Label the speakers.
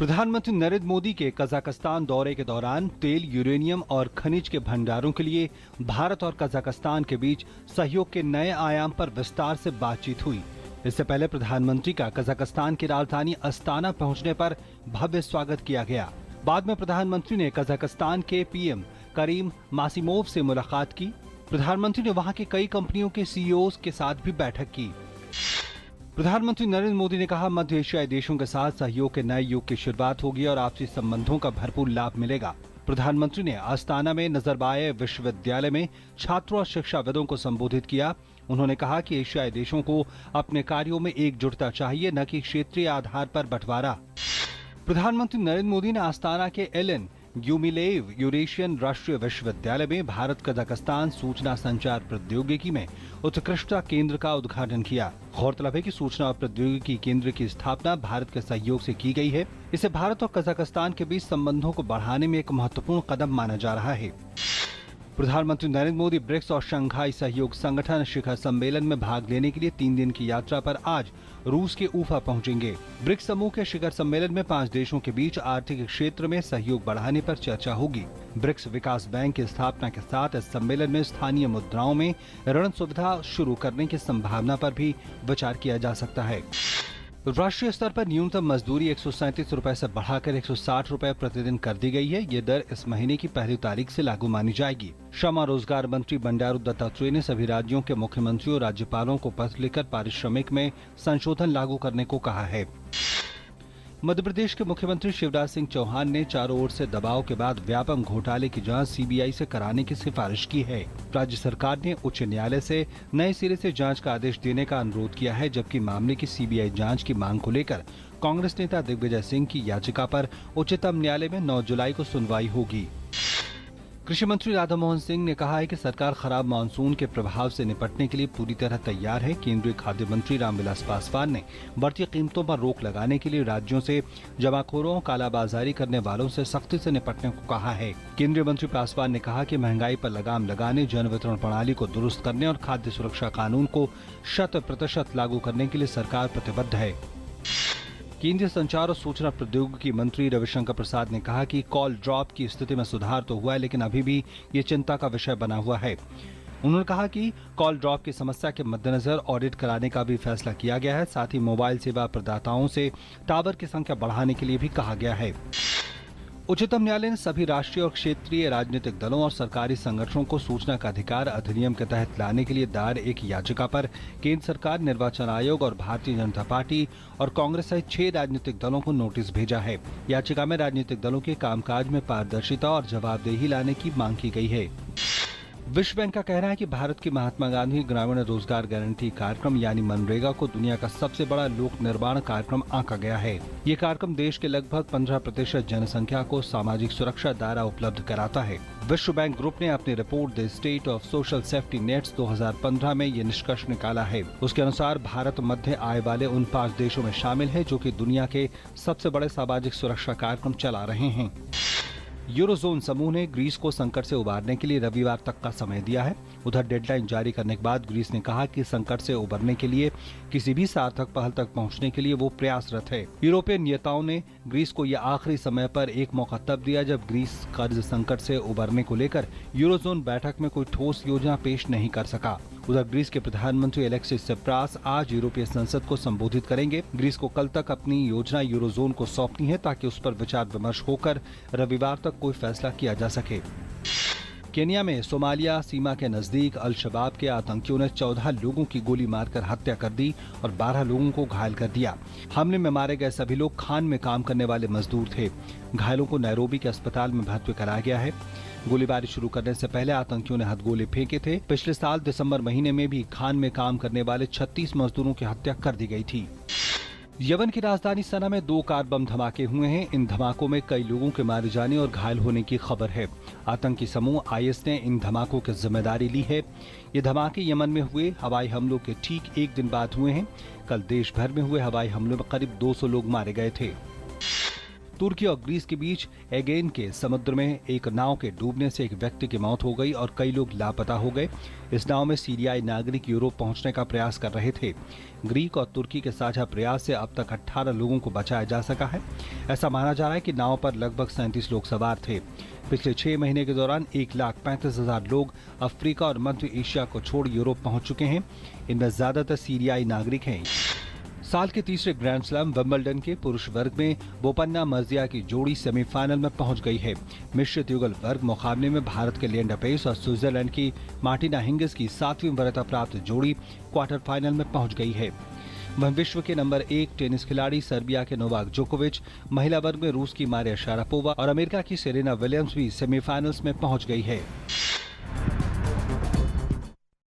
Speaker 1: प्रधानमंत्री नरेंद्र मोदी के कजाकिस्तान दौरे के दौरान तेल, यूरेनियम और खनिज के भंडारों के लिए भारत और कजाकिस्तान के बीच सहयोग के नए आयाम पर विस्तार से बातचीत हुई। इससे पहले प्रधानमंत्री का कजाकिस्तान की राजधानी अस्ताना पहुंचने पर भव्य स्वागत किया गया। बाद में प्रधानमंत्री ने कजाकिस्तान के पीएम करीम मासिमोव से मुलाकात की। प्रधानमंत्री ने वहां की कई कंपनियों के सीईओ के साथ भी बैठक की। प्रधानमंत्री नरेंद्र मोदी ने कहा, मध्य एशियाई देशों के साथ सहयोग के नए युग की शुरुआत होगी और आपसी संबंधों का भरपूर लाभ मिलेगा। प्रधानमंत्री ने अस्ताना में नजरबाये विश्वविद्यालय में छात्रों और शिक्षाविदों को संबोधित किया। उन्होंने कहा कि एशियाई देशों को अपने कार्यों में एकजुटता चाहिए, न कि क्षेत्रीय आधार पर बंटवारा। प्रधानमंत्री नरेंद्र मोदी ने अस्ताना के एलन ग्यूमिलेव यूरेशियन राष्ट्रीय विश्वविद्यालय में भारत कजाकिस्तान सूचना संचार प्रौद्योगिकी में उत्कृष्टता केंद्र का उद्घाटन किया। गौरतलब है कि सूचना और प्रौद्योगिकी केंद्र की स्थापना भारत के सहयोग से की गई है। इसे भारत और कजाकिस्तान के बीच संबंधों को बढ़ाने में एक महत्वपूर्ण कदम माना जा रहा है। प्रधानमंत्री नरेंद्र मोदी ब्रिक्स और शंघाई सहयोग संगठन शिखर सम्मेलन में भाग लेने के लिए 3 दिन की यात्रा पर आज रूस के उफा पहुंचेंगे। ब्रिक्स समूह के शिखर सम्मेलन में 5 देशों के बीच आर्थिक क्षेत्र में सहयोग बढ़ाने पर चर्चा होगी। ब्रिक्स विकास बैंक की स्थापना के साथ इस सम्मेलन में स्थानीय मुद्राओं में ऋण सुविधा शुरू करने की संभावना पर भी विचार किया जा सकता है। राष्ट्रीय स्तर पर न्यूनतम मजदूरी 137 रुपए से बढ़ाकर 160 रुपए प्रतिदिन कर दी गई है। ये दर इस महीने की पहली तारीख से लागू मानी जाएगी। श्रम और रोजगार मंत्री बंडारू दत्तात्रेय ने सभी राज्यों के मुख्यमंत्रियों और राज्यपालों को पत्र लिखकर पारिश्रमिक में संशोधन लागू करने को कहा है। मध्य प्रदेश के मुख्यमंत्री शिवराज सिंह चौहान ने चारों ओर से दबाव के बाद व्यापम घोटाले की जांच सीबीआई से कराने की सिफारिश की है। राज्य सरकार ने उच्च न्यायालय से नए सिरे से जांच का आदेश देने का अनुरोध किया है, जबकि मामले की सीबीआई जांच की मांग को लेकर कांग्रेस नेता दिग्विजय सिंह की याचिका पर उच्चतम न्यायालय में 9 जुलाई को सुनवाई होगी। कृषि मंत्री राधा मोहन सिंह ने कहा है कि सरकार खराब मानसून के प्रभाव से निपटने के लिए पूरी तरह तैयार है। केंद्रीय खाद्य मंत्री रामविलास पासवान ने बढ़ती कीमतों पर रोक लगाने के लिए राज्यों से जमाखोरों, कालाबाजारी करने वालों से सख्ती से निपटने को कहा है। केंद्रीय मंत्री पासवान ने कहा कि महंगाई पर लगाम लगाने, जन वितरण प्रणाली को दुरुस्त करने और खाद्य सुरक्षा कानून को 100% लागू करने के लिए सरकार प्रतिबद्ध है। केंद्रीय संचार और सूचना प्रौद्योगिकी मंत्री रविशंकर प्रसाद ने कहा कि कॉल ड्रॉप की स्थिति में सुधार तो हुआ है, लेकिन अभी भी ये चिंता का विषय बना हुआ है। उन्होंने कहा कि कॉल ड्रॉप की समस्या के मद्देनजर ऑडिट कराने का भी फैसला किया गया है। साथ ही मोबाइल सेवा प्रदाताओं से टावर की संख्या बढ़ाने के लिए भी कहा गया है। उच्चतम न्यायालय ने सभी राष्ट्रीय और क्षेत्रीय राजनीतिक दलों और सरकारी संगठनों को सूचना का अधिकार अधिनियम के तहत लाने के लिए दायर एक याचिका पर केंद्र सरकार, निर्वाचन आयोग और भारतीय जनता पार्टी और कांग्रेस सहित 6 राजनीतिक दलों को नोटिस भेजा है। याचिका में राजनीतिक दलों के कामकाज में पारदर्शिता और जवाबदेही लाने की मांग की गई है। विश्व बैंक का कहना है कि भारत की महात्मा गांधी ग्रामीण रोजगार गारंटी कार्यक्रम यानी मनरेगा को दुनिया का सबसे बड़ा लोक निर्माण कार्यक्रम आंका गया है। ये कार्यक्रम देश के लगभग 15% जनसंख्या को सामाजिक सुरक्षा दायरा उपलब्ध कराता है। विश्व बैंक ग्रुप ने अपनी report the state of social safety nets 2015 में ये निष्कर्ष निकाला है। उसके अनुसार भारत मध्य आय वाले उन 5 देशों में शामिल है जो कि दुनिया के सबसे बड़े सामाजिक सुरक्षा कार्यक्रम चला रहे हैं। यूरोजोन समूह ने ग्रीस को संकट से उबारने के लिए रविवार तक का समय दिया है। उधर डेडलाइन जारी करने के बाद ग्रीस ने कहा कि संकट से उबरने के लिए किसी भी सार्थक पहल तक पहुंचने के लिए वो प्रयासरत है। यूरोपीय नेताओं ने ग्रीस को यह आखिरी समय पर एक मौका तब दिया जब ग्रीस कर्ज संकट से उबरने को लेकर यूरोजोन बैठक में कोई ठोस योजना पेश नहीं कर सका। उधर ग्रीस के प्रधानमंत्री एलेक्सिस सिप्रास आज यूरोपीय संसद को संबोधित करेंगे। ग्रीस को कल तक अपनी योजना यूरोजोन को सौंपनी है ताकि उस पर विचार विमर्श होकर रविवार तक कोई फैसला किया जा सके। केन्या में सोमालिया सीमा के नजदीक अल शबाब के आतंकियों ने 14 लोगों की गोली मारकर हत्या कर दी और 12 लोगों को घायल कर दिया। हमले में मारे गए सभी लोग खान में काम करने वाले मजदूर थे। घायलों को नैरोबी के अस्पताल में भर्ती कराया गया है। गोलीबारी शुरू करने से पहले आतंकियों ने हथगोले फेंके थे। पिछले साल दिसंबर महीने में भी खान में काम करने वाले 36 मजदूरों की हत्या कर दी गई थी। यमन की राजधानी सना में 2 कार बम धमाके हुए हैं। इन धमाकों में कई लोगों के मारे जाने और घायल होने की खबर है। आतंकी समूह आईएस ने इन धमाकों की जिम्मेदारी ली है। ये धमाके यमन में हुए हवाई हमलों के ठीक 1 दिन बाद हुए हैं। कल देश भर में हुए हवाई हमलों में करीब 200 लोग मारे गए थे। तुर्की और ग्रीस के बीच एगेन के समुद्र में एक नाव के डूबने से एक व्यक्ति की मौत हो गई और कई लोग लापता हो गए। इस नाव में सीरियाई नागरिक यूरोप पहुंचने का प्रयास कर रहे थे। ग्रीक और तुर्की के साझा प्रयास से अब तक 18 लोगों को बचाया जा सका है। ऐसा माना जा रहा है कि नाव पर लगभग 37 लोग सवार थे। पिछले 6 महीने के दौरान 1,35,000 लोग अफ्रीका और मध्य एशिया को छोड़ यूरोप पहुंच चुके हैं। इनमें ज्यादातर सीरियाई नागरिक हैं। साल के तीसरे ग्रैंड स्लैम विंबलडन के पुरुष वर्ग में बोपन्ना मर्जिया की जोड़ी सेमीफाइनल में पहुंच गई है। मिश्रित युगल वर्ग मुकाबले में भारत के लिएंडर पेस और स्विट्जरलैंड की मार्टिना हिंगिस की 7वीं वरीयता प्राप्त जोड़ी क्वार्टर फाइनल में पहुंच गई है। वहीं विश्व के नंबर 1 टेनिस खिलाड़ी सर्बिया के नोवाक जोकोविच, महिला वर्ग में रूस की मारिया शारापोवा और अमेरिका की सेरेना विलियम्स भी सेमीफाइनल्स में पहुंच गई है।